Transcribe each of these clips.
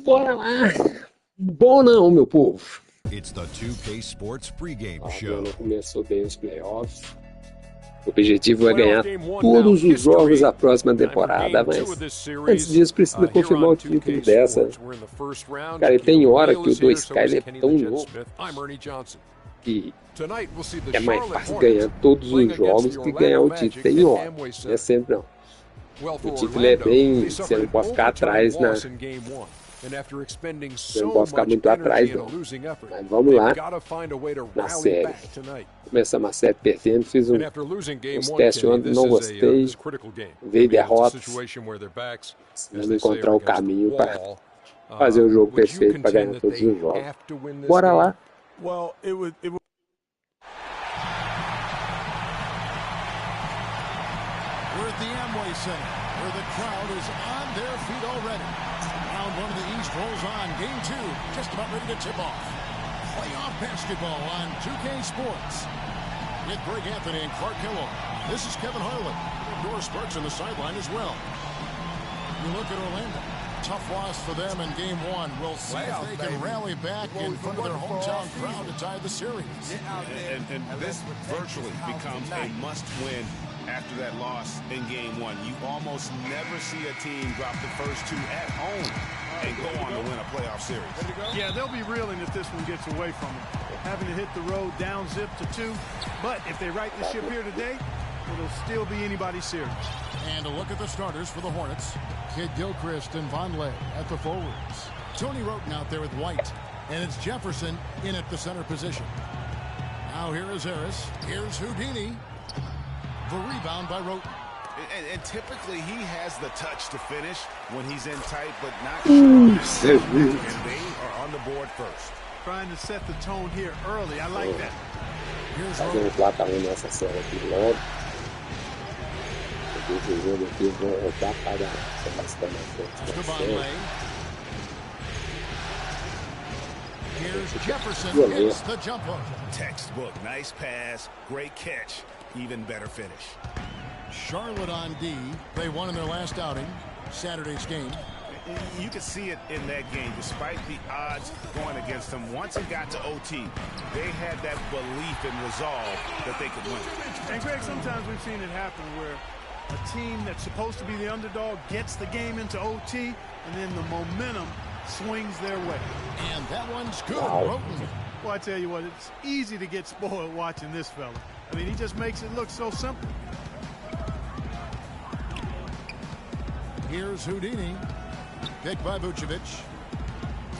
Bora lá! Bom não, meu povo! It's the 2K Sports pregame O show. ano começou bem os playoffs. O objetivo é ganhar todos os jogos da próxima temporada, mas antes disso precisa confirmar o título dessa. Cara, e tem hora que o 2K ele é tão louco que é mais fácil ganhar todos os jogos que ganhar o título. Tem hora, não é sempre não. O título é bem... Você não pode ficar atrás na... Você não pode ficar muito atrás não. Mas vamos lá na série. Começamos a série perdendo, fiz uns testes ontem, não gostei. Veio derrota. Precisamos encontrar o caminho para fazer o jogo perfeito para ganhar todos os jogos. Bora lá. We're at the Amway Center, where the crowd is on their feet already. Round one of the East rolls on. Game two, just about ready to tip off. Playoff basketball on 2K Sports. With Greg Anthony and Clark Kellogg. This is Kevin Harlan. Doris Sparks on the sideline as well. You look at Orlando. Tough loss for them in game one. We'll see if they can rally back in front of their hometown crowd to tie the series. And this virtually becomes a must-win after that loss in game one. You almost never see a team drop the first two at home and go on to win a playoff series. Yeah, they'll be reeling if this one gets away from them. Having to hit the road down zip to 2. But if they right the ship here today, it'll still be anybody's series. And a look at the starters for the Hornets. Kid Gilchrist and Vonleh at the forwards. Tony Roten out there with White. And it's Jefferson in at the center position. Now here is Harris. Here's Houdini. The rebound by Roten. And typically he has the touch to finish when he's in tight, but not sure. And they are on the board first. Trying to set the tone here early. I like that. Here's Fazendo placa nessa série aqui logo. Esse jogo aqui vou voltar para bastante to Vonleh. Here's Jefferson. Hits the jump hook. Textbook. Nice pass. Great catch. Even better finish. Charlotte on D. They won in their last outing. Saturday's game. You could see it in that game. Despite the odds going against them, once it got to OT, they had that belief and resolve that they could win. And Greg, sometimes we've seen it happen where a team that's supposed to be the underdog gets the game into OT, and then the momentum swings their way. And that one's good. Roten. Well, I tell you what, it's easy to get spoiled watching this fella. I mean, he just makes it look so simple. Here's Houdini. Picked by Vucevic.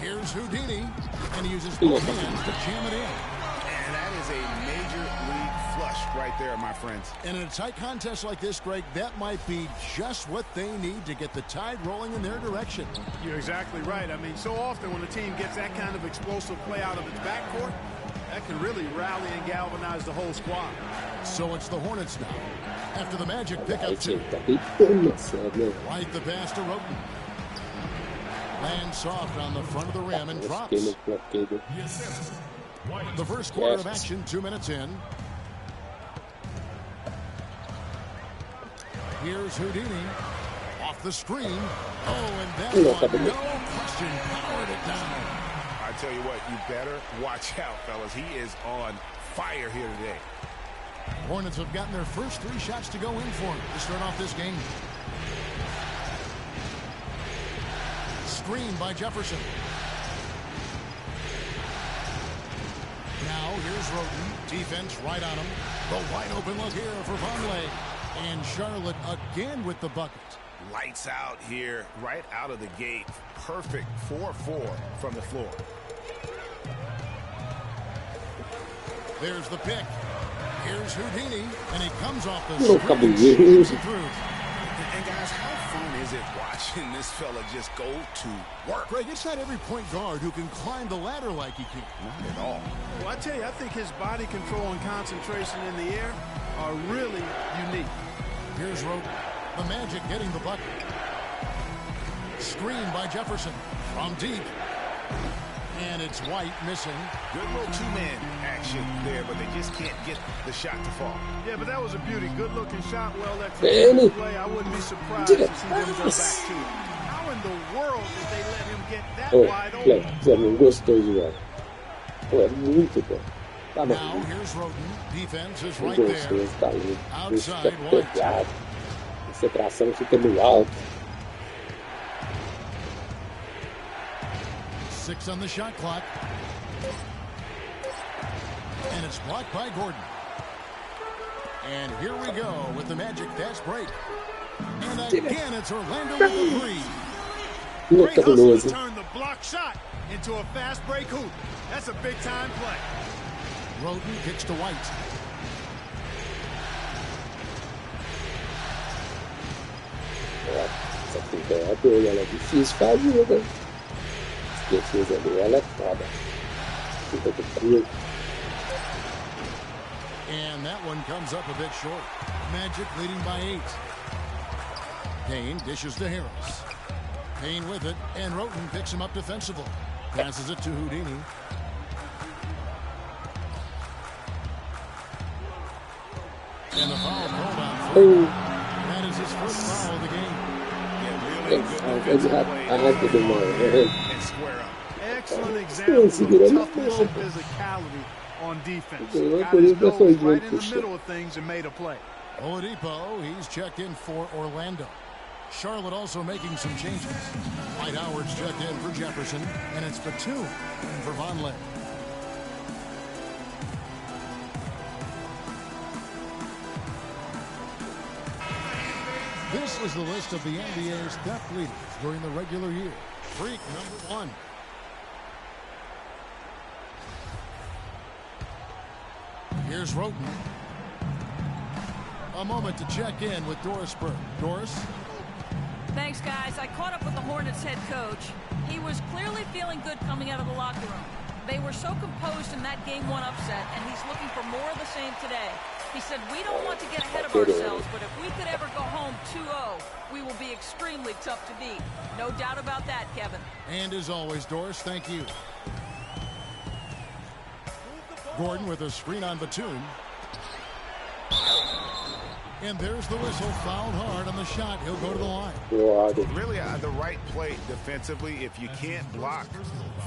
Here's Houdini. And he uses both hands to jam it in. And that is a major league flush right there, my friends. And in a tight contest like this, Greg, that might be just what they need to get the tide rolling in their direction. You're exactly right. I mean, so often when a team gets that kind of explosive play out of its backcourt, that can really rally and galvanize the whole squad. So it's the Hornets now. After the Magic pick up two. Right the pass to Roten. Lands soft on the front of the rim and drops. The first quarter of action, 2 minutes in. Here's Houdini. Off the screen. Oh, and that one, no question, powered it down. I tell you what, you better watch out, fellas. He is on fire here today. Hornets have gotten their first 3 shots to go in for him to start off this game. Screen by Jefferson. Now here's Roten. Defense right on him. The wide open look here for Vonleh. And Charlotte again with the bucket. Lights out here, right out of the gate. Perfect 4-4 from the floor. There's the pick. Here's Houdini, and he comes off the screen. And guys, how fun is it watching this fella just go to work? Greg, it's not every point guard who can climb the ladder like he can. Not at all. Well, I tell you, I think his body control and concentration in the air are really unique. Here's Roten. The Magic getting the bucket. Screen by Jefferson from deep. And it's White missing. Good little two-man action there, but they just can't get the shot to fall. Yeah, but that was a beauty. Good-looking shot, well executed play. I wouldn't be surprised to see them go back to it. Você não gostou de jogar. Pô, é muito bom. Tá bom. Gostoso, tá lindo. Isso fica pegado. Concentração fica no alto. 6 on the shot clock. And it's blocked by Gordon. And here we go with the Magic fast break. And again, it's Orlando with the three. Great hustle to turn the block shot into a fast break hoop. That's a big time play. Roden kicks to White. Essa temporada ela é difícil fazer, né? A defesa dela é foda. Fica do curto. And that one comes up a bit short. Magic leading by 8. Payne dishes to Harris. Payne with it, and Roten picks him up defensively. Passes it to Houdini. And the foul called on. That is his first foul of the game. Excellent example of toughness and physicality on defense. Got his nose right in the middle of things and made a play. Oladipo, he's checked in for Orlando. Charlotte also making some changes. Dwight Howard's checked in for Jefferson, and it's Batum in for Vonleh. This is the list of the NBA's theft leaders during the regular year. Freak number 1. Here's Roten. A moment to check in with Doris Burke. Doris? Thanks, guys. I caught up with the Hornets head coach. He was clearly feeling good coming out of the locker room. They were so composed in that Game 1 upset, and he's looking for more of the same today. He said, we don't want to get ahead of ourselves, but if we could ever go home 2-0, we will be extremely tough to beat. No doubt about that, Kevin. And as always, Doris, thank you. Gordon with a screen on Batum. And there's the whistle, fouled hard on the shot. He'll go to the line. Really the right play defensively. If you can't block,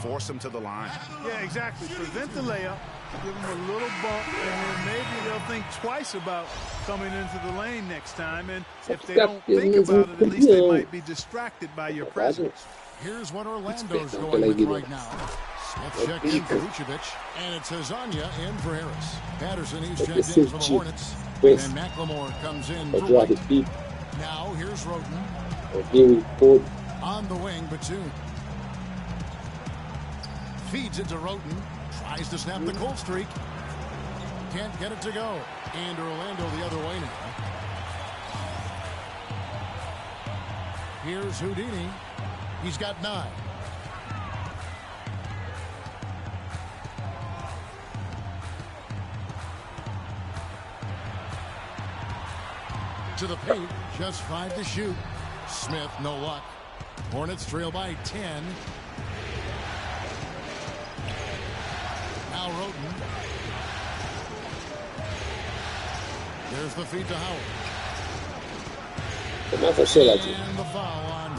force him to the line. Yeah, exactly. Prevent the layup, give him a little bump, and then maybe they'll think twice about coming into the lane next time. And if they don't think about it, at least they might be distracted by your presence. Here's what Orlando's going with right now. Smith checked in for Vucevic, and it's Hazanya in for Harris. Patterson, he's checked in for the Hornets. And McLemore comes in for White. Now here's Roten. On the wing, Batum. Feeds it to Roten. Tries to snap the cold streak. Can't get it to go. And Orlando the other way now. Here's Houdini. He's got 9. To the paint, just 5 to shoot. Smith, no luck. Hornets trail by 10. Now Roten. There's the feed to Howard. And the foul on.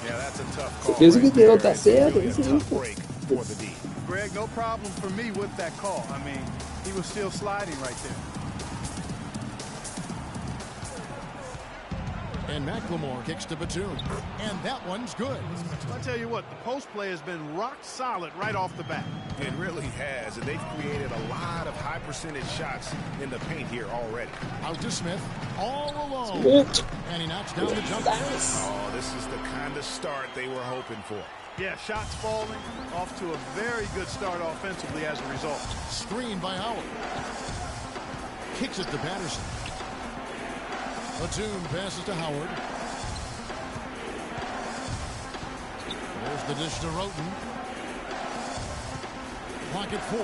Yeah, that's a tough call. Right there. Tough break for the D. Greg, no problem for me with that call. I mean, he was still sliding right there. And McLemore kicks to Batum. And that one's good. I'll tell you what, the post play has been rock solid right off the bat. It really has, and they've created a lot of high percentage shots in the paint here already. Out to Smith, all alone. And he knocks down the jump. Oh, this is the kind of start they were hoping for. Yeah, shots falling, off to a very good start offensively as a result. Screen by Howard. Kicks it to Patterson. Batum passes to Howard. There's the dish to Roten. Pocket 4.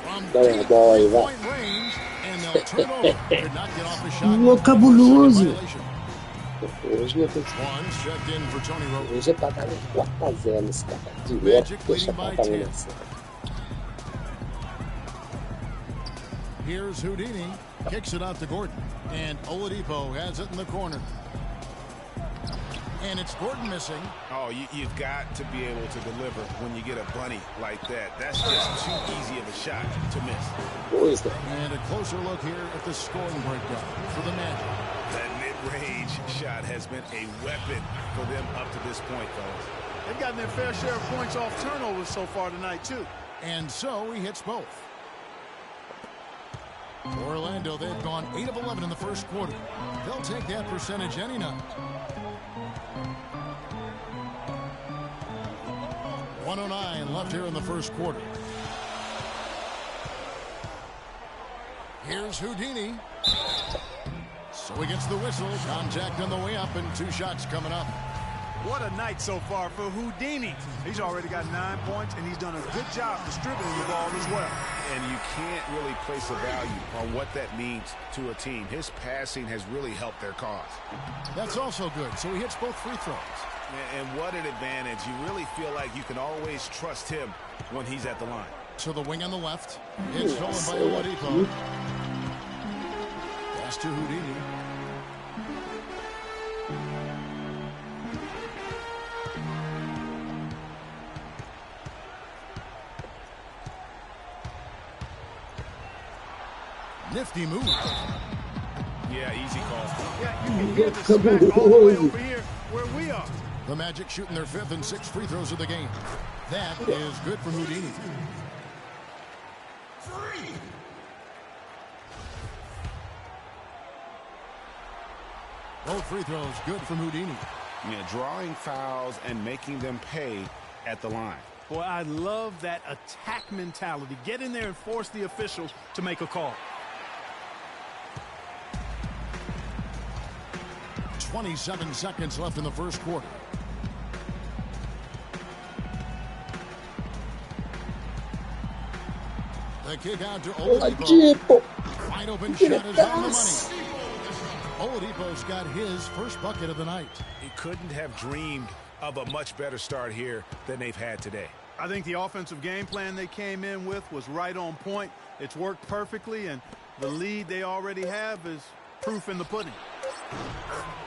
From point range, and they'll turn over. Could not get off the shot. Cabuloso. Hoje checked in for Tony Roten. Hoje é pra dar 4-0 nesse cara. Direto, deixa pra estar nessa. Here's Houdini. Kicks it out to Gordon. And Oladipo has it in the corner. And it's Gordon missing. Oh, you've got to be able to deliver when you get a bunny like that. That's just too easy of a shot to miss. What is that? And a closer look here at the scoring breakdown for the Magic. That mid-range shot has been a weapon for them up to this point, fellas. They've gotten their fair share of points off turnovers so far tonight, too. And so he hits both. For Orlando, they've gone 8 of 11 in the first quarter. They'll take that percentage any night. 1:09 left here in the first quarter. Here's Houdini. So he gets the whistle. Contact on the way up and 2 shots coming up. What a night so far for Houdini. He's already got 9 points, and he's done a good job distributing the ball as well. And you can't really place a value on what that means to a team. His passing has really helped their cause. That's also good. So he hits both free throws. And what an advantage. You really feel like you can always trust him when he's at the line. To the wing on the left. It's stolen by Oladipo. Pass to Houdini. Nifty move. Yeah, easy call. Yeah, you can hear the smack all the way over here where we are. The Magic shooting their 5th and 6th free throws of the game. That is good for Houdini. Both free throws good from Houdini. Yeah, drawing fouls and making them pay at the line. Boy, I love that attack mentality. Get in there and force the officials to make a call. 27 seconds left in the first quarter. The kick out to Oladipo. Wide open shot is on the money. Oladipo's got his first bucket of the night. He couldn't have dreamed of a much better start here than they've had today. I think the offensive game plan they came in with was right on point. It's worked perfectly, and the lead they already have is proof in the pudding.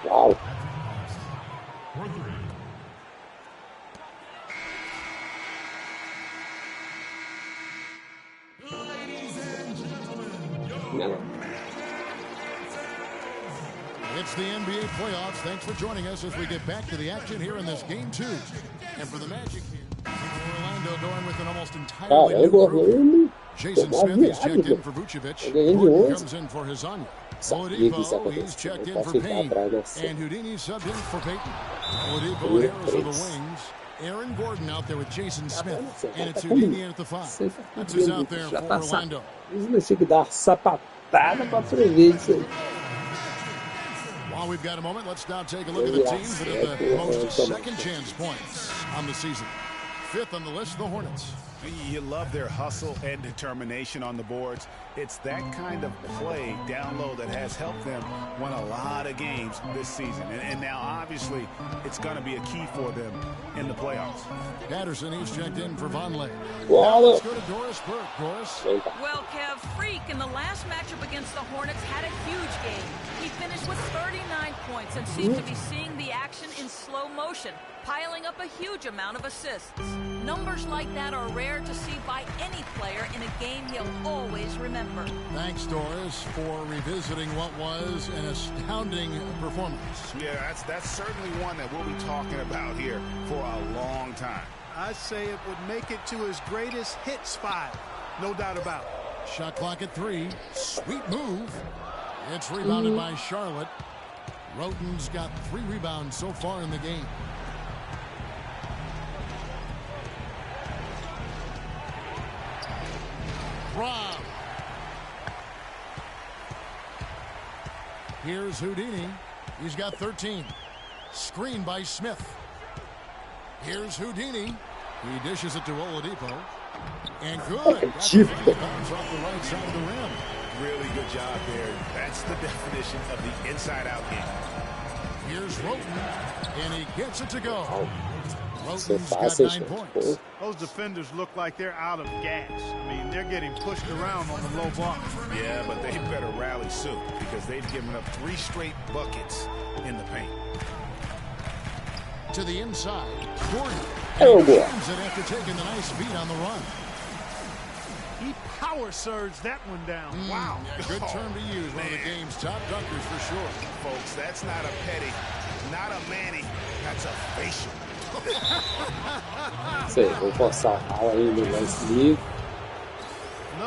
Wow. It's the NBA playoffs. Thanks for joining us as we get back to the action here in this game 2. And for the Magic here, Orlando going with an almost entirely new group. Jason Smith is checked in for Vucevic. Gordon comes in for Hizanya. Oladipo, he's checked in for Payne. And Houdini subbed in for Payton. Oladipo here is for the wings. Aaron Gordon out there with Jason Smith. And it's Houdini at the 5. That's who's out there for Orlando. Tinha que dar sapatada para prever isso aí. While we've got a moment, let's now take a look at the teams that have the most second chance points on the season. 5th on the list, the Hornets. You love their hustle and determination on the boards. It's that kind of play down low that has helped them win a lot of games this season. And now, obviously, it's going to be a key for them in the playoffs. Patterson, he's checked in for Vonleh. Wow. Now let's go to Doris Burke. Doris? Well, Kev, Freak in the last matchup against the Hornets had a huge game. He finished with 39 points and seemed to be seeing the action in slow motion, piling up a huge amount of assists. Numbers like that are rare to see by any player in a game he'll always remember. Thanks, Doris, for revisiting what was an astounding performance. Yeah, that's certainly one that we'll be talking about here for a long time. I'd say it would make it to his greatest hit spot. No doubt about it. Shot clock at 3. Sweet move. It's rebounded by Charlotte. Roten's got 3 rebounds so far in the game. Rob. Here's Houdini. He's got 13. Screen by Smith. Here's Houdini. He dishes it to Oladipo. And good. That's a bounce off the right side of the rim. Really good job there. That's the definition of the inside-out game. Here's Roten. And he gets it to go. Isso é fácil, gente. Pô. Those defenders look like they're out of gas. I mean, they're getting pushed around on the low block. Yeah, but they better rally soon because they've given up 3 straight buckets in the paint. To the inside, Gordon. Oh, boy. After taking the nice beat on the run. He power surged that one down. Wow. Good term to use. One of the game's top dunkers for sure. Folks, that's not a petty, not a Manny, that's a facial. Sei, vou forçar a rala aí no lance livre.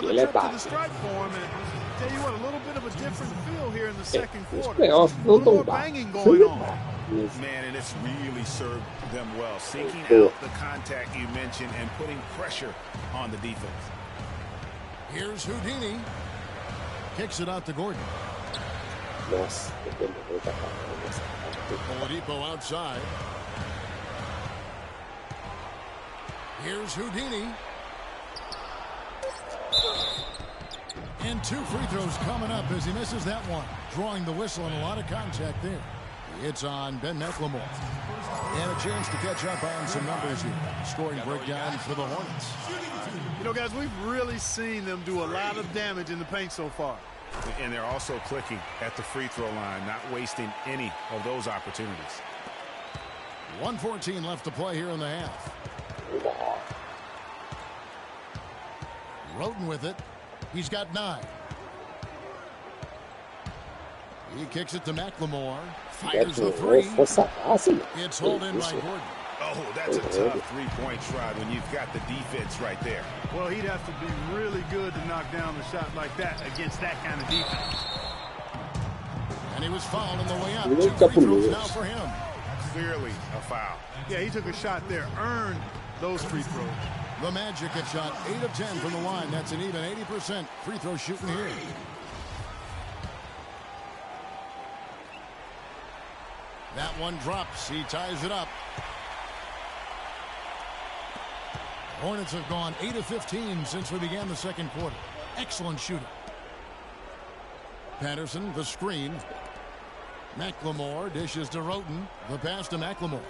Ele é baixo. Tell you what, a little bit of a different feel here in the second Os quarter. playoffs não tão baixos. Man, and it's really served them well. Seeking out the contact you mentioned and putting pressure on the defense. Here's Houdini. Kicks it out to Gordon. Nossa, Oladipo outside. Here's Houdini. And 2 free throws coming up as he misses that one. Drawing the whistle and a lot of contact there. It's on Ben McLemore. And a chance to catch up on some numbers here. Scoring breakdown for the Hornets. You know, guys, we've really seen them do a lot of damage in the paint so far. And they're also clicking at the free throw line, not wasting any of those opportunities. 1:14 left to play here in the half. Roten with it. He's got 9. He kicks it to McLemore. Fires the 3. It's hauled in by Gordon. Oh, that's a tough three-point try when you've got the defense right there. Well, he'd have to be really good to knock down a shot like that against that kind of defense. And he was fouled on the way up. 2 free throws now for him. Clearly a foul. Yeah, he took a shot there, earned those free throws. The Magic have shot 8 of 10 from the line. That's an even 80% free throw shooting here. That one drops. He ties it up. Hornets have gone 8 of 15 since we began the second quarter. Excellent shooting. Patterson, the screen. McLemore dishes to Roten. The pass to McLemore.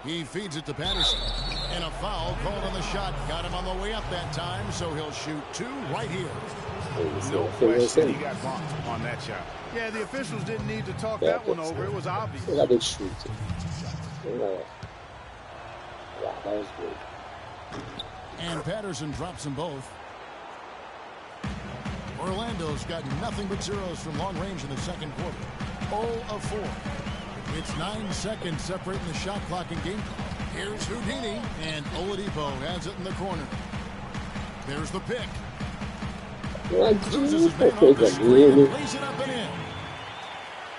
He feeds it to Patterson. And a foul called on the shot. Got him on the way up that time, so he'll shoot 2 right here. No question he got bumped on that shot. Yeah, the officials didn't need to talk that one over. It was obvious. That was good. And Patterson drops them both. Orlando's got nothing but zeros from long range in the second quarter. 0 of 4. It's 9 seconds separating the shot clock and game clock. Here's Houdini, and Oladipo has it in the corner. There's the pick. Loses his man off the screen and lays it up and in.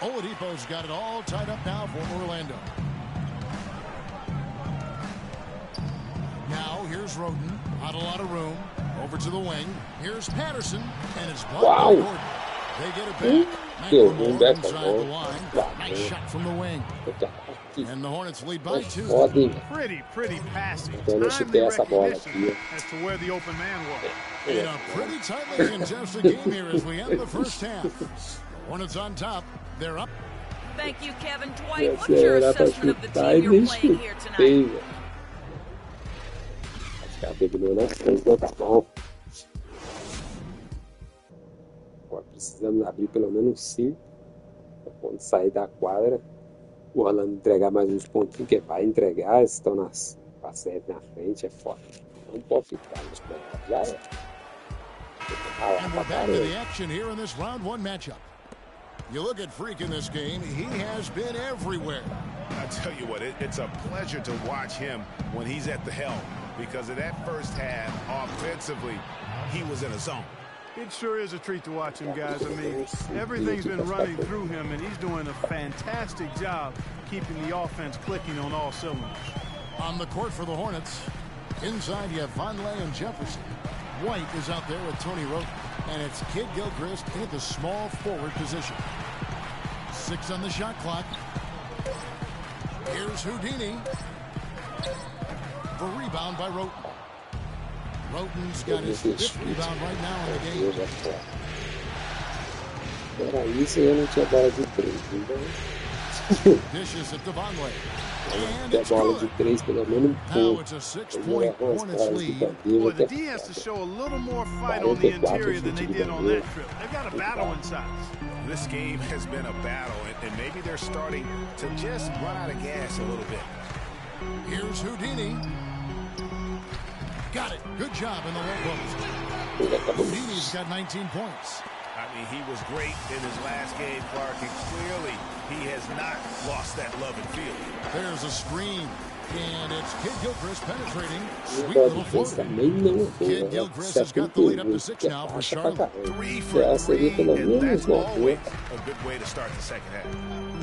Oladipo's got it all tied up now for Orlando. Now here's Roten. Not a lot of room. Over to the wing. Here's Patterson, and it's blocked by Gordon. They get it back. McLemore inside the line. Nice shot from the wing. And the Hornets lead by 2. Pretty passing. Timely recognition as to where the open man was. And a pretty tightly contested game here as we end the first half. Hornets on top. They're up. Thank you, Kevin. Dwight, what's your assessment of the team you're playing here tonight? Precisamos abrir pelo menos 5 quando sair da quadra. O Orlando entregar mais uns pontinhos que vai entregar. Estão nas passetes na frente, é foda. Não pode ficar nos playoffs, já é. And we're back to the action here in this round 1 matchup. You look at Freak in this game, he has been everywhere. I tell you what, it's a pleasure to watch him when he's at the helm, because of that first half, offensively, he was in a zone. It sure is a treat to watch him, guys. I mean, everything's been running through him, and he's doing a fantastic job keeping the offense clicking on all cylinders. On the court for the Hornets, inside you have Vonleh and Jefferson. White is out there with Tony Roten, and it's Kid Gilchrist in at the small forward position. 6 on the shot clock. Here's Houdini. The rebound by Roten. Roten's got his 5th rebound right now in the game. Era isso e eu não tinha bola de 3. Então, Dishes it to Vonleh. And Ter a it's bola de good. 3 pelo menos Now pouco. it's a Ele 6-point leva umas Hornets bolas de lead. cadeira Boy, que the é D has to foda. show a little more fight on the 44 interior than they chute did de on bandeira. that trip. They've got a battle inside. This game has been a battle, and maybe they're starting to just run out of gas a little bit. Here's Houdini. Got it. Good job in the low post. Ele acabou de Houdini's got 19 points. I mean, he was great in his last game, Clark, and clearly he has not lost that love and feel. There's a screen. And it's Kid Gilchrist penetrating. Sweet bola little de 3 floater. também não é Kid boa. Gilchrist has got the lead up to 6 que é now for baixa pra Charlotte. caramba. 3 O for ideal seria 3, pelo and menos that's 90. always a good way to start the second half.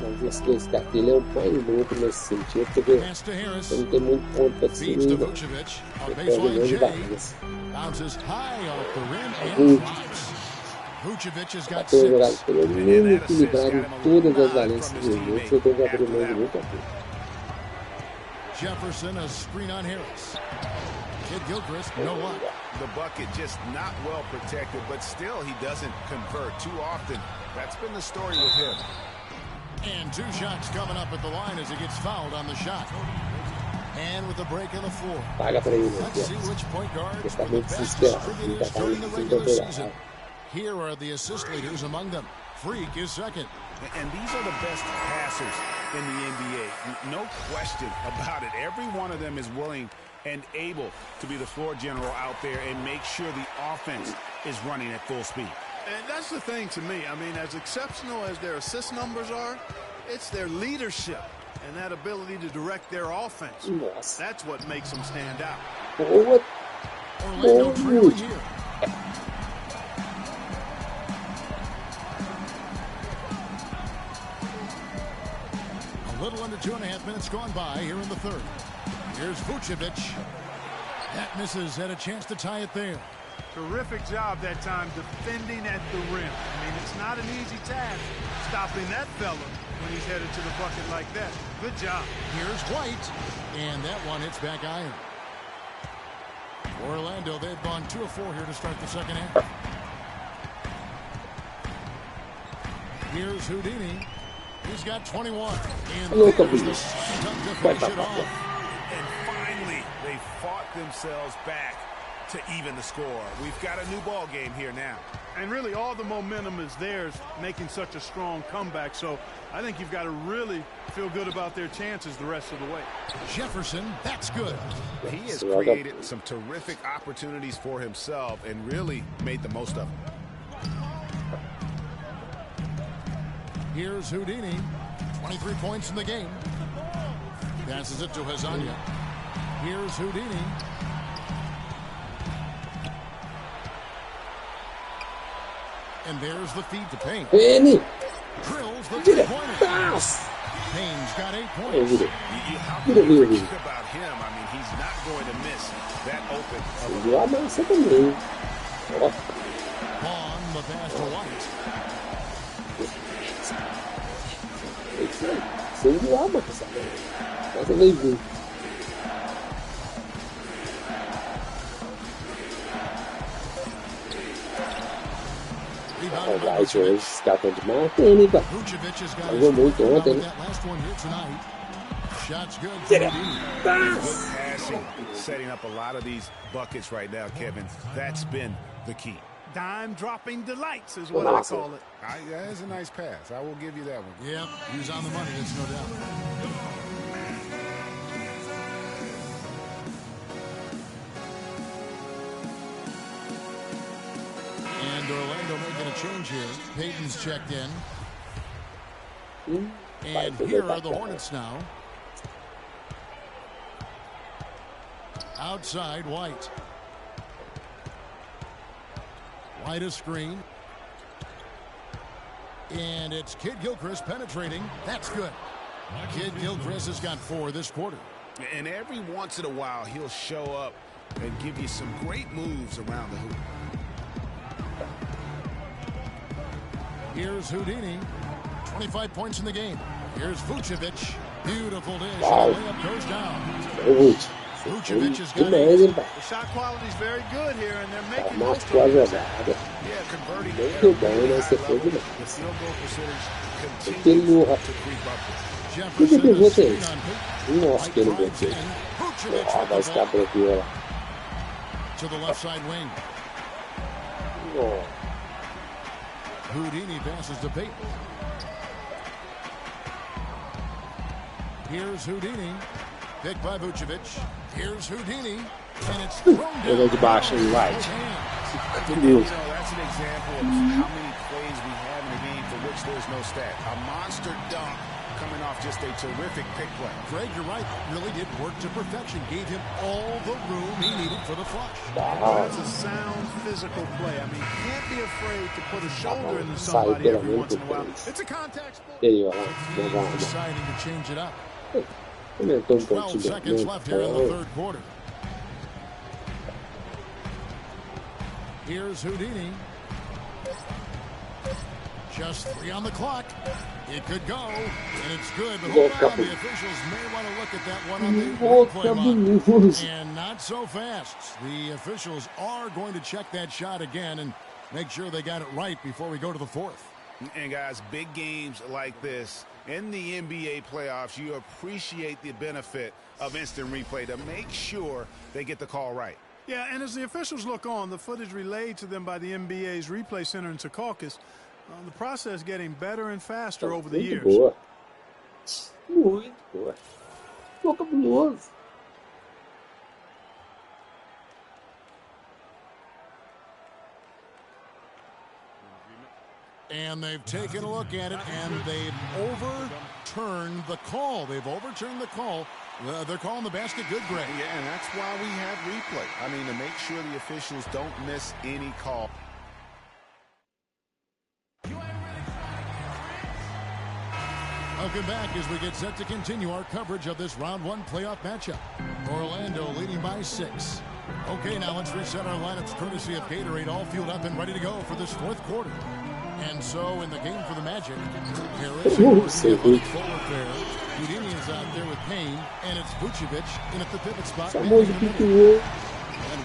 Mas esse 2K ele é um pai louco nesse sentido, porque Pass to Harris. ele não tem muito ponto para Feeds to destruir, não. Vucevic. On Ele pega baseline menos J. barras. Bounces high off the rim Vuce. and drops. Vucevic has got Tem jogado 6. pelo menos equilibrado em todas as valências dos minutos. Eu tenho que abrir mão de muita coisa. Jefferson, a screen on Harris. Kid Gilchrist, no luck. The bucket just not well protected, but still he doesn't convert too often. That's been the story with him. And 2 shots coming up at the line as he gets fouled on the shot. And with the break on the floor. Paga pra ele, Let's see which point guards Ele tá were the muito best desesperado. Ele distributors tá during the sem regular temporada. season. Here are the assist leaders among them. Freak is second. And these are the best passers in the NBA. No question about it. Every one of them is willing and able to be the floor general out there and make sure the offense is running at full speed. And that's the thing to me. I mean, as exceptional as their assist numbers are, it's their leadership and that ability to direct their offense. Nossa. That's what makes them stand out. Boa. Orlando Boa, trailing Wood. here. A little under 2.5 minutes gone by here in the third. Here's Vucevic. That misses. Had a chance to tie it there. Terrific job that time defending at the rim. I mean, it's not an easy task stopping that fella when he's headed to the bucket like that. Good job. Here's White. And that one hits back iron. Orlando, they've gone 2 of 4 here to start the second half. Here's Houdini. He's got 21. And Look at there's the this. second to finish it off. And finally, they fought themselves back to even the score. We've got a new ball game here now. And really, all the momentum is theirs, making such a strong comeback. So I think you've got to really feel good about their chances the rest of the way. Jefferson, that's good. He has created some terrific opportunities for himself and really made the most of them. Here's Houdini. 23 points in the game. Passes it to Hazania. Here's Houdini. And there's the feed to Payne. Ele. Drills the Tira. three-pointer. Nossa. Payne's got 8 Ele points. virou. How Tira can you dele. forget about him? I mean, he's not going to miss that open. Viu a massa também. Ó. On the pass to White. Sem viu a massa. Mas eu nem vi. Rebounded by Vai, hoje Vucevic. os caras estão demais. Tem, né, cara? Vucevic has got Jogou his muito fourth ontem, rebound né? that last one here tonight. Shots good. for Tira. Houdini. Good passing, setting up a lot of these buckets right now, Kevin. That's been the key. Dime dropping delights is what I call it. That is a nice pass. I will give you that one. Yep, he's on the money, that's no doubt. And Orlando making a change here. Payton's checked in. And here are the Hornets now. Outside, White. White a screen. And it's Kid Gilchrist penetrating. That's good. Kid Gilchrist has got 4 this quarter. And every once in a while, he'll show up and give you some great moves around the hoop. Here's Houdini. 25 points in the game. Here's Vucevic. Beautiful dish. Wow. Layup goes down. Ô, Ruth, Vucevic has got demais, hein, pai? The shot quality is very good here, and they're Cara, making most marcou a of it. jogada. Yeah, converting Muito bom, né? Você foi the demais. field goal percentage Aquele continues no... to creep up. Que Jefferson pivô is que é screen esse? on Peyton. Nossa, que não Drives botei. in. Vucevic Ó, with vai the estar ball tranquilo lá. to the left side wing. Ó. Houdini passes to Peyton. Here's Houdini. Picked by Vucevic. Here's Houdini. And it's thrown down. Pegou de baixo, ele vai. That's an example of how many plays we have in a game for which there's no stat. A monster dunk coming off just a terrific pick play. Greg, you're right. Really did work to perfection. Gave him all the room he needed for the flush. That's a sound physical play. I mean, you can't be afraid to put a shoulder into somebody every once in a while. It's a contact sport. E aí, ó lá. Deciding to change it up. Aumentou 12 pontinho. seconds left here in the third quarter. Here's Houdini. Just 3 on the clock. It could go, and it's good. But hold on, the officials may want to look at that one on the replay monitor. And not so fast. The officials are going to check that shot again and make sure they got it right before we go to the fourth. And guys, big games like this in the NBA playoffs, you appreciate the benefit of instant replay to make sure they get the call right. Yeah, and as the officials look on, the footage relayed to them by the NBA's replay center in Secaucus, the process getting better and faster over the years. Boa. Muito boa. Ficou cabuloso. And they've taken a look at it, and they've overturned the call. They've overturned the call. They're calling the basket good, Greg. Yeah, and that's why we have replay. I mean, to make sure the officials don't miss any call. Welcome back as we get set to continue our coverage of this round 1 playoff matchup. Orlando leading by 6. Okay, now let's reset our lineups courtesy of Gatorade, all fueled up and ready to go for this fourth quarter. And so in the game for the Magic, Harris forward there. Houdini is out there with Payne, and it's Vucevic in at the pivot spot. And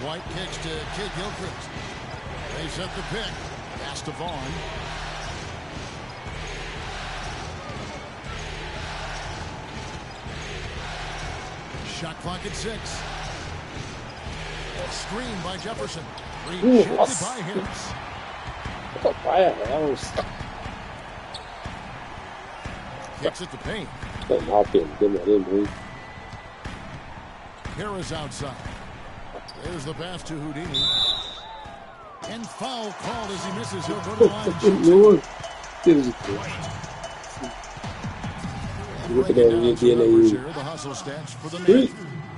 White kicks to Kid Gilchrist. They set the pick. Pass to Vaughn. Shot clock at 6. Screen by Jefferson. Rejected by Harris. Kicks it to Payne. Harris outside. There's the pass to Houdini. And foul called as he misses. He'll go to the line. The hustle stats for the Magic.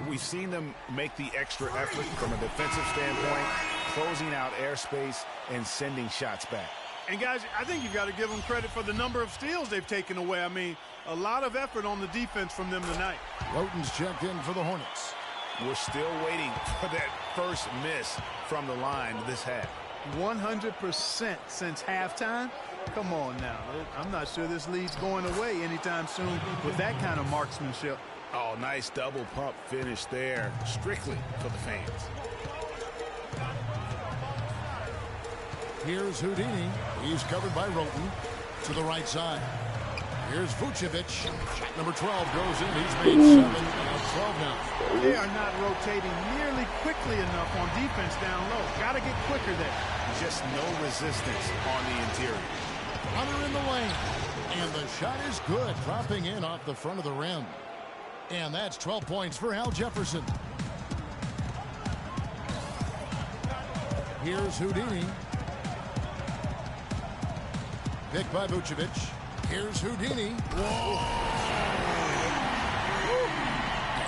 We've seen them make the extra effort from a defensive standpoint, closing out airspace and sending shots back. And guys, I think you've got to give them credit for the number of steals they've taken away. I mean, a lot of effort on the defense from them tonight. Roten's checked in for the Hornets. We're still waiting for that first miss from the line this half. 100% since halftime. Come on now. I'm not sure this lead's going away anytime soon with that kind of marksmanship. Oh, nice double pump finish there, strictly for the fans. Here's Houdini. He's covered by Roten to the right side. Here's Vucevic. Shot number 12 goes in. He's made 7 out of 12 now. They are not rotating nearly quickly enough on defense down low. Got to get quicker there. Just no resistance on the interior. Hunter in the lane. And the shot is good, dropping in off the front of the rim. And that's 12 points for Al Jefferson. Here's Houdini. Picked by Vucevic. Here's Houdini. Whoa.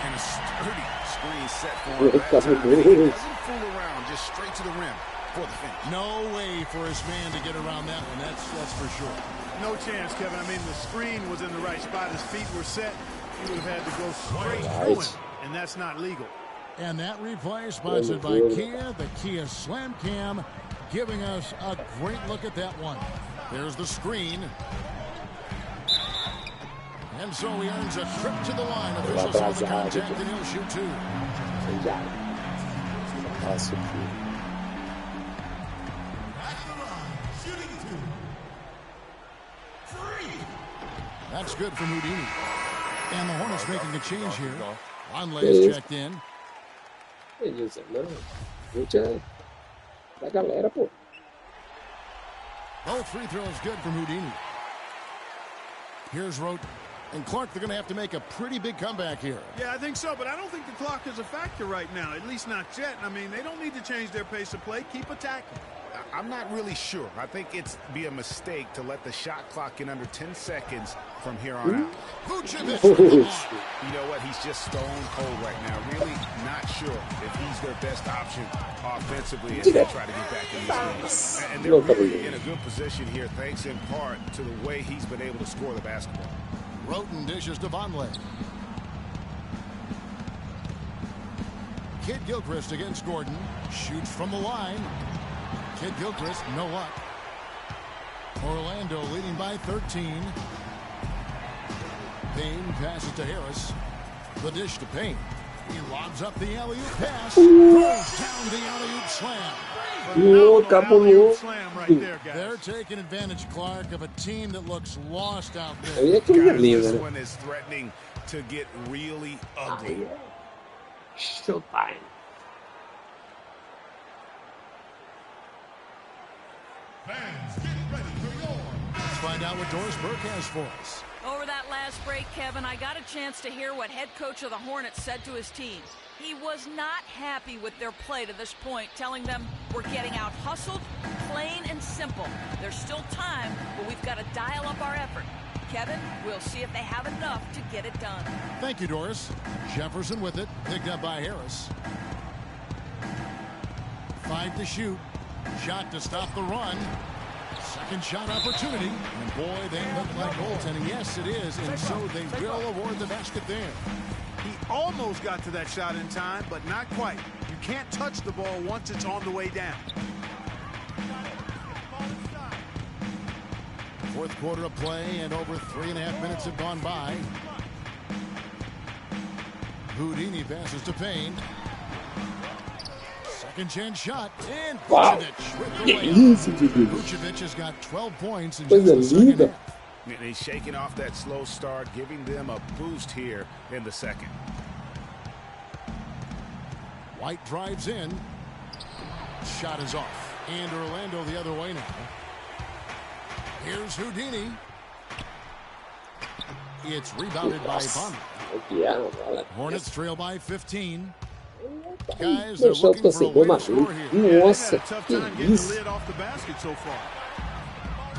And a sturdy screen set for him. Doesn't fool around, just straight to the rim for the finish. No way for his man to get around that one. That's for sure. No chance, Kevin. I mean, the screen was in the right spot. His feet were set. He would have had to go straight through him, and that's not legal. And that replay sponsored by Kia, the Kia Slam Cam, giving us a great look at that one. There's the screen. And so he earns a trip to the line. Officials saw the contact, and he'll shoot 2. Já. Nossa, That's good from Houdini. And the Hornets making a change here. Onley's checked in. Que isso, não. Gente é da galera, pô. Both free throws good from Houdini. Here's Rote. And Clark, they're going to have to make a pretty big comeback here. Yeah, I think so, but I don't think the clock is a factor right now, at least not yet. I mean, they don't need to change their pace of play. Keep attacking. I'm not really sure. I think it's be a mistake to let the shot clock in under 10 seconds from here on out. Vucevic. You know what? He's just stone cold right now. Really not sure if he's their best option offensively as they try to get back in this game. And they're really in a good position here, thanks in part to the way he's been able to score the basketball. Roten dishes to Vonleh. Kid Gilchrist against Gordon. Shoots from the line. Kid Gilchrist, no luck. Orlando leading by 13. Payne passes to Harris. The dish to Payne. He lobs up the alley-oop pass. Throws down the alley-oop slam. They're taking advantage, Clark, of a team that looks lost out there. This one is threatening to get really ugly. Showtime. Fans, get ready for your. Let's find out what Doris Burke has for us. Over that last break, Kevin, I got a chance to hear what head coach of the Hornets said to his team. He was not happy with their play to this point, telling them we're getting out hustled, plain and simple. There's still time, but we've got to dial up our effort. Kevin, we'll see if they have enough to get it done. Thank you, Doris. Jefferson with it, picked up by Harris. 5 to shoot. Shot to stop the run. Second shot opportunity. And boy, they look like goaltending. Yes, it is. And so they will award the basket there. He almost got to that shot in time, but not quite. You can't touch the ball once it's on the way down. Fourth quarter of play, and over 3.5 minutes have gone by. Houdini passes to Payne. Second chance shot, and Vucevic with the layup. Vucevic has got 12 points in just the second half. And he's shaking off that slow start, giving them a boost here in the second. White drives in. Shot is off. And Orlando the other way now. Here's Houdini. It's rebounded by Vonleh. Hornets trail by 15. Guys, they're looking for a way to score here. Nossa, que isso.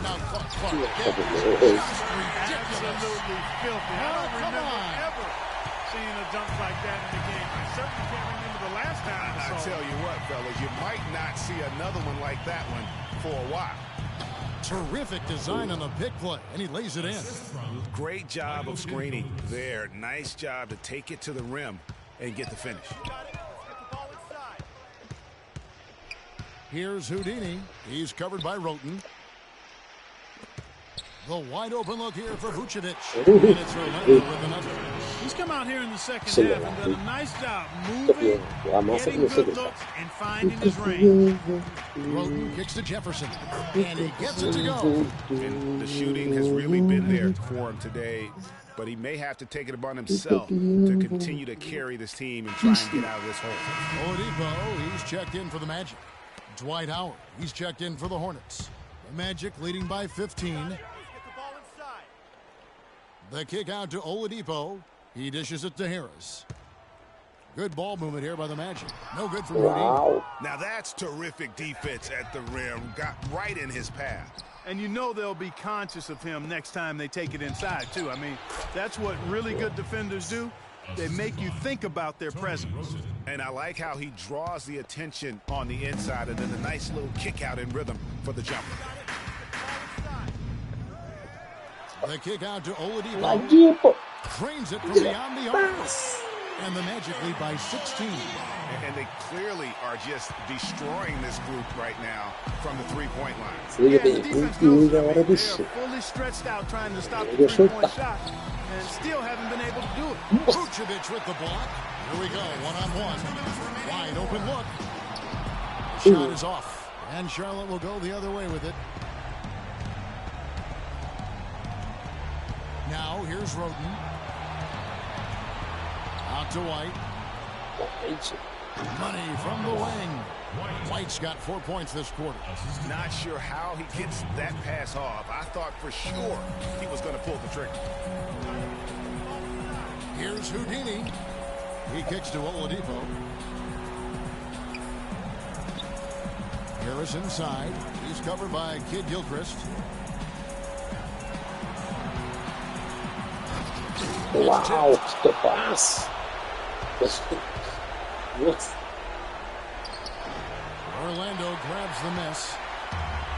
Now, Clark Absolutely filthy. I don't remember ever seeing a dunk like that in the game. I certainly can't remember the last time I saw it. I tell you what, fellas, you might not see another one like that one for a while. Terrific design on the pick play, and he lays it in. Great job of screening there. Nice job to take it to the rim and get the finish. Here's Houdini. He's covered by Roten. The wide open look here for Vucevic. And it's Orlando with another. He's come out here in the second half and done a nice job moving, getting good looks, and finding his range. Roten kicks to Jefferson, and he gets it to go. And the shooting has really been there for him today, but he may have to take it upon himself to continue to carry this team and try and get out of this hole. Oladipo, he's checked in for the Magic. Dwight Howard, he's checked in for the Hornets. The Magic leading by 15. The kick out to Oladipo. He dishes it to Harris. Good ball movement here by the Magic. No good for Houdini. Now that's terrific defense at the rim. Got right in his path. And you know they'll be conscious of him next time they take it inside, too. I mean, that's what really good defenders do. They make you think about their presence. And I like how he draws the attention on the inside and then the nice little kick out in rhythm for the jumper. The kick out to Oladipo. Cranes it from beyond the arc. And the Magic lead by 16. And they clearly are just destroying this group right now from the three-point line. Yeah, the defense knows it. I mean, they're fully stretched out trying to stop the three-point shot and still haven't been able to do it. Vucevic with the block. Here we go, one-on-one. Wide open look. The shot is off, and Charlotte will go the other way with it. Now, here's Roden. Out to White. Money from the wing. White's got 4 points this quarter. Not sure how he gets that pass off. I thought for sure he was going to pull the trigger. Here's Houdini. He kicks to Oladipo. Harris inside. He's covered by Kid Gilchrist. Wow, que pass! Nossa. Orlando grabs the miss.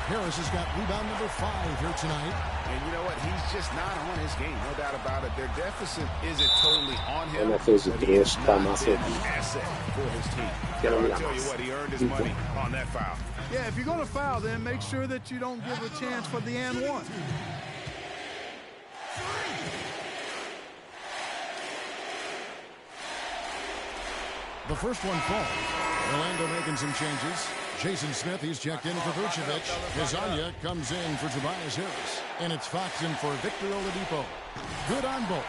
Harris has got rebound number 5 here tonight. And you know what? He's just not on his game. No doubt about it. Their deficit isn't totally on him. Ela fez o trecho para a massa. Asset for his team. I'll tell you what, he earned his money on that foul. Yeah, if you're going to foul, then make sure that you don't give a chance for the and one. The first one falls. Orlando making some changes. Jason Smith, he's checked in for Vucevic. Kazanya comes in for Tobias Harris. And it's Fox in for Victor Oladipo. Good on both.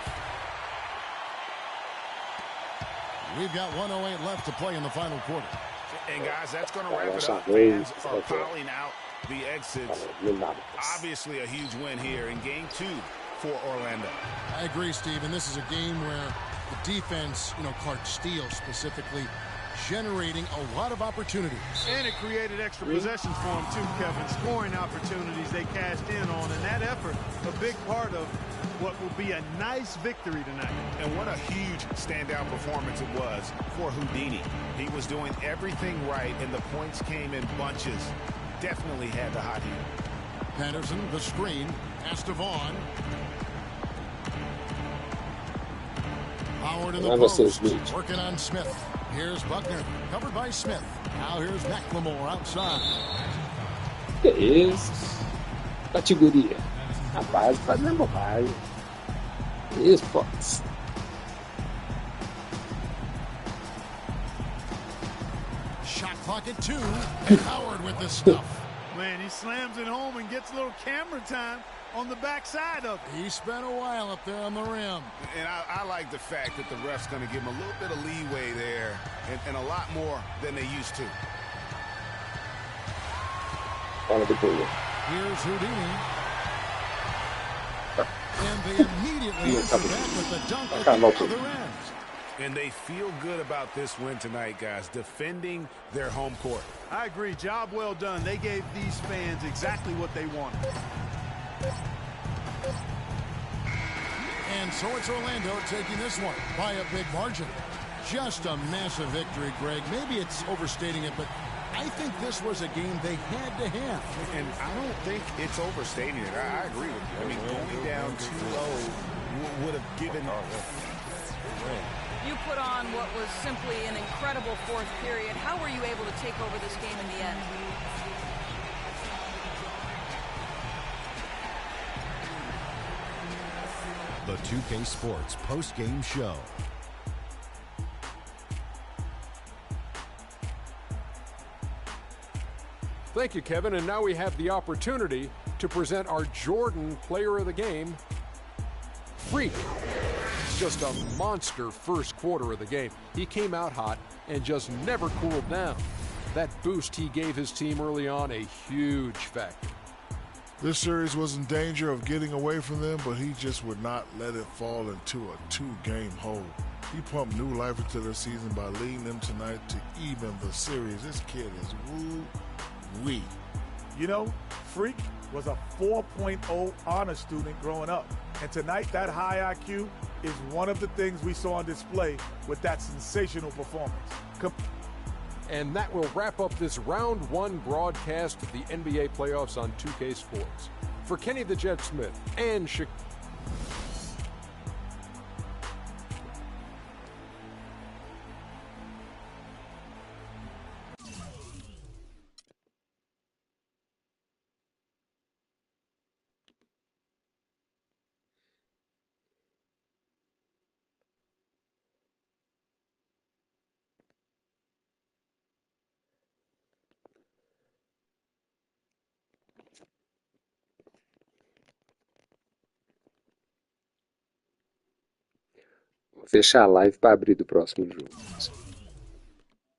We've got 1:08 left to play in the final quarter. And guys, that's going to wrap it up. Fans are piling out the exits. Obviously a huge win here in game 2 for Orlando. I agree, Steve, and this is a game where the defense, Clark Steele specifically, generating a lot of opportunities. And it created extra possessions for them too, Kevin. Scoring opportunities they cashed in on, and that effort, a big part of what will be a nice victory tonight. And what a huge standout performance it was for Houdini. He was doing everything right, and the points came in bunches. Definitely had the hot heat. Patterson, the screen, pass to Vaughn. Howard in the post, working on Smith. Here's Buckner, covered by Smith. Now here's McLemore outside. Que isso? Categoria. Rapaz, fazendo bobagem. Isso, Fox. Shot clock at 2, and Howard with the stuff. Man, he slams it home and gets a little camera time on the backside of it. He spent a while up there on the rim. And I like the fact that the ref's going to give him a little bit of leeway there and a lot more than they used to. Here's Houdini. And they immediately answer back with the dunk at the other end. And they feel good about this win tonight, guys, defending their home court. I agree. Job well done. They gave these fans exactly what they wanted. And so it's Orlando taking this one by a big margin. Just a massive victory, Greg. Maybe it's overstating it, but I think this was a game they had to have. And I don't think it's overstating it. I agree with you. I mean, going down too low would have given... You put on what was simply an incredible fourth period. How were you able to take over this game in the end? The 2K Sports post-game show. Thank you, Kevin. And now we have the opportunity to present our Jordan Player of the Game, Freak. Just a monster first quarter of the game. He came out hot and just never cooled down. That boost he gave his team early on, a huge factor. This series was in danger of getting away from them, but he just would not let it fall into a 2-game hole. He pumped new life into their season by leading them tonight to even the series. This kid is woo-wee. You know, Freak was a 4.0 honor student growing up. And tonight, that high IQ is one of the things we saw on display with that sensational performance. And that will wrap up this round 1 broadcast of the NBA playoffs on 2K Sports. For Kenny the Jet Smith and Chicago. Vou fechar a live para abrir do próximo jogo.